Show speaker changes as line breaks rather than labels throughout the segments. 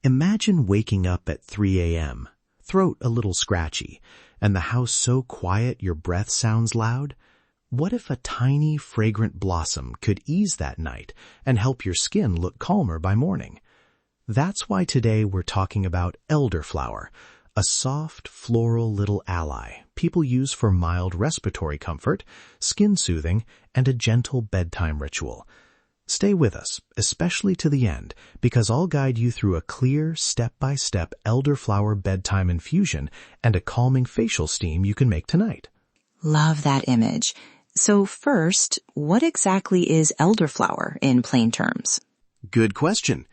Imagine waking up at 3 a.m., throat a little scratchy, and the house so quiet your breath sounds loud. What if a tiny, fragrant blossom could ease that night and help your skin look calmer by morning? That's why today we're talking about elderflower, a soft, floral little ally people use for mild respiratory comfort, skin soothing, and a gentle bedtime ritual. Stay with us, especially to the end, because I'll guide you through a clear, step-by-step elderflower bedtime infusion and a calming facial steam you can make tonight.
Love that image. So first, what exactly is elderflower in plain terms?
Good question.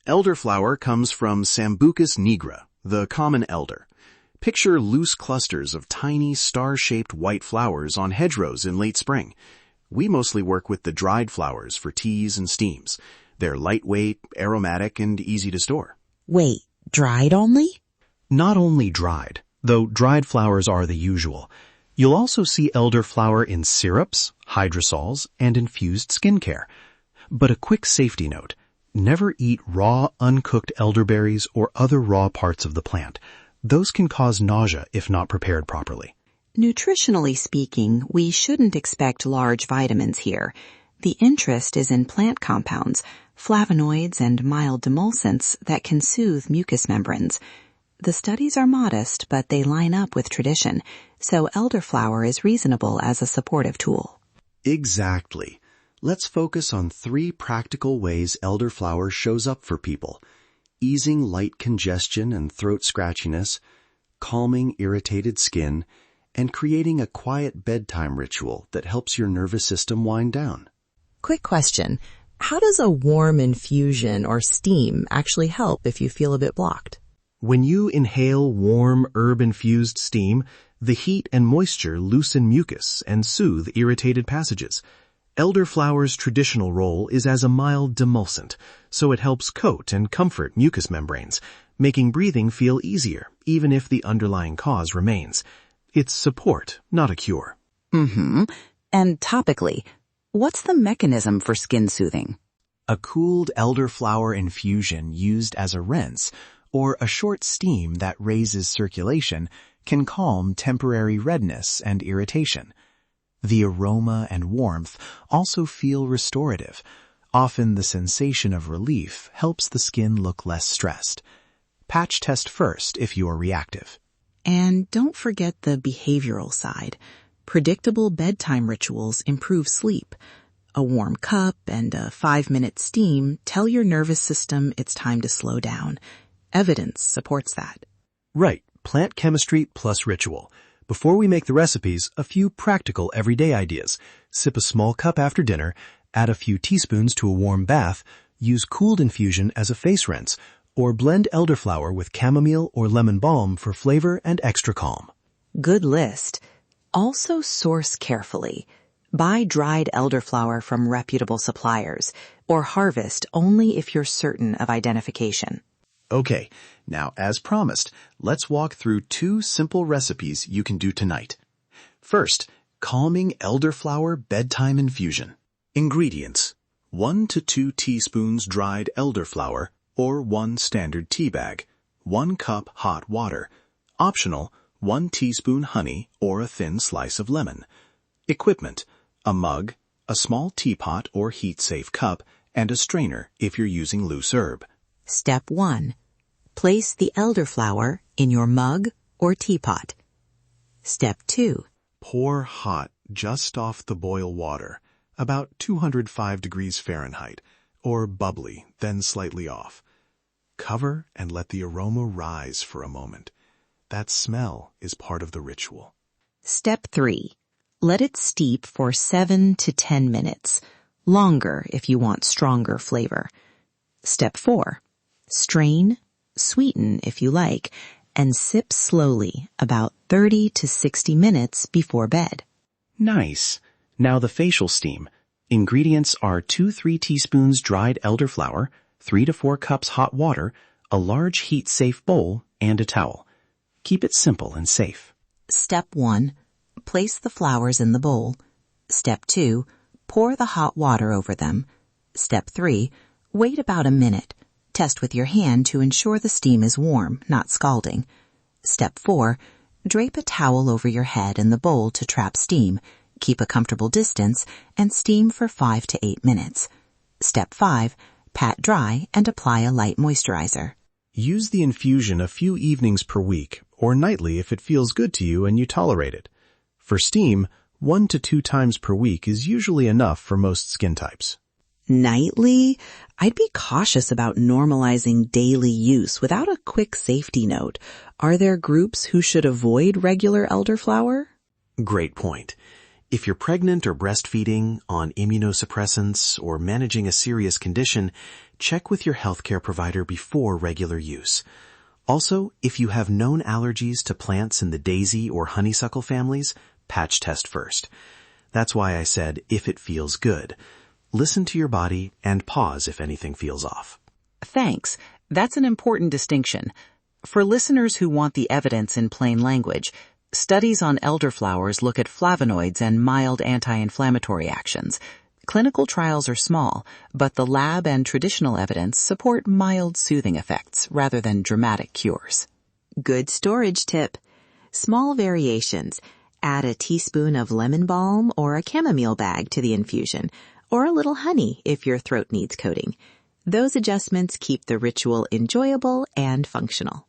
Elderflower comes from Sambucus nigra, the common elder. Picture loose clusters of tiny star-shaped white flowers on hedgerows in late spring. We mostly work with the dried flowers for teas and steams. They're lightweight, aromatic, and easy to store.
Wait, dried only?
Not only dried, though dried flowers are the usual. You'll also see elderflower in syrups, hydrosols, and infused skincare. But a quick safety note, never eat raw, uncooked elderberries or other raw parts of the plant. Those can cause nausea if not prepared properly.
Nutritionally speaking, we shouldn't expect large vitamins here. The interest is in plant compounds, flavonoids, and mild demulcents that can soothe mucous membranes. The studies are modest, but they line up with tradition, so elderflower is reasonable as a supportive tool.
Exactly. Let's focus on 3 practical ways elderflower shows up for people: easing light congestion and throat scratchiness, calming irritated skin, and creating a quiet bedtime ritual that helps your nervous system wind down.
Quick question. How does a warm infusion or steam actually help if you feel a bit blocked?
When you inhale warm, herb-infused steam, the heat and moisture loosen mucus and soothe irritated passages. Elderflower's traditional role is as a mild demulcent, so it helps coat and comfort mucous membranes, making breathing feel easier, even if the underlying cause remains. It's support, not a cure.
And topically, what's the mechanism for skin soothing?
A cooled elderflower infusion used as a rinse, or a short steam that raises circulation, can calm temporary redness and irritation. The aroma and warmth also feel restorative. Often the sensation of relief helps the skin look less stressed. Patch test first if you are reactive.
And don't forget the behavioral side. Predictable bedtime rituals improve sleep. A warm cup and a 5-minute steam tell your nervous system it's time to slow down. Evidence supports that.
Right, plant chemistry plus ritual. Before we make the recipes, a few practical everyday ideas. Sip a small cup after dinner, add a few teaspoons to a warm bath, use cooled infusion as a face rinse, or blend elderflower with chamomile or lemon balm for flavor and extra calm.
Good list. Also source carefully. Buy dried elderflower from reputable suppliers, or harvest only if you're certain of identification.
Okay, now as promised, let's walk through 2 simple recipes you can do tonight. First, calming elderflower bedtime infusion. Ingredients: 1 to 2 teaspoons dried elderflower, or 1 standard tea bag, 1 cup hot water. Optional, 1 teaspoon honey or a thin slice of lemon. Equipment: a mug, a small teapot or heat-safe cup, and a strainer if you're using loose herb.
Step 1. Place the elderflower in your mug or teapot. Step 2.
Pour hot just off the boil water, about 205 degrees Fahrenheit, or bubbly, then slightly off. Cover and let the aroma rise for a moment. That smell is part of the ritual.
Step 3. Let it steep for 7 to 10 minutes. Longer if you want stronger flavor. Step 4. Strain, sweeten if you like, and sip slowly about 30 to 60 minutes before bed.
Nice. Now the facial steam. Ingredients are 2-3 teaspoons dried elderflower, 3 to 4 cups hot water, a large heat-safe bowl, and a towel. Keep it simple and safe.
Step 1. Place the flowers in the bowl. Step 2. Pour the hot water over them. Step 3. Wait about a minute. Test with your hand to ensure the steam is warm, not scalding. Step 4. Drape a towel over your head and the bowl to trap steam. Keep a comfortable distance and steam for 5 to 8 minutes. Step 5. Pat dry and apply a light moisturizer.
Use the infusion a few evenings per week or nightly if it feels good to you and you tolerate it. For steam, 1 to 2 times per week is usually enough for most skin types.
Nightly? I'd be cautious about normalizing daily use without a quick safety note. Are there groups who should avoid regular elderflower?
Great point. If you're pregnant or breastfeeding, on immunosuppressants, or managing a serious condition, check with your healthcare provider before regular use. Also, if you have known allergies to plants in the daisy or honeysuckle families, patch test first. That's why I said, if it feels good. Listen to your body and pause if anything feels off.
Thanks. That's an important distinction. For listeners who want the evidence in plain language, studies on elderflowers look at flavonoids and mild anti-inflammatory actions. Clinical trials are small, but the lab and traditional evidence support mild soothing effects rather than dramatic cures.
Good storage tip. Small variations. Add a teaspoon of lemon balm or a chamomile bag to the infusion, or a little honey if your throat needs coating. Those adjustments keep the ritual enjoyable and functional.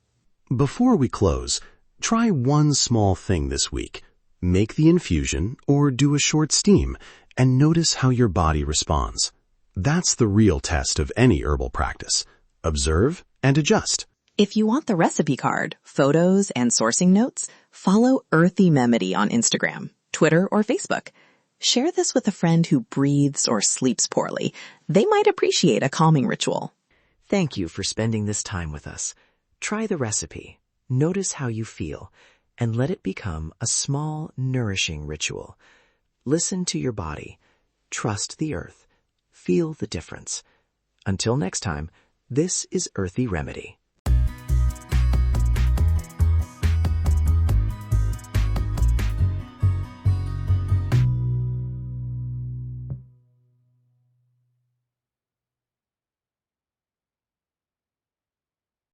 Before we close, try one small thing this week. Make the infusion or do a short steam and notice how your body responds. That's the real test of any herbal practice. Observe and adjust.
If you want the recipe card, photos, and sourcing notes, follow Earthy Memody on Instagram, Twitter, or Facebook. Share this with a friend who breathes or sleeps poorly. They might appreciate a calming ritual.
Thank you for spending this time with us. Try the recipe, notice how you feel, and let it become a small, nourishing ritual. Listen to your body. Trust the earth. Feel the difference. Until next time, this is Earthy Remedy.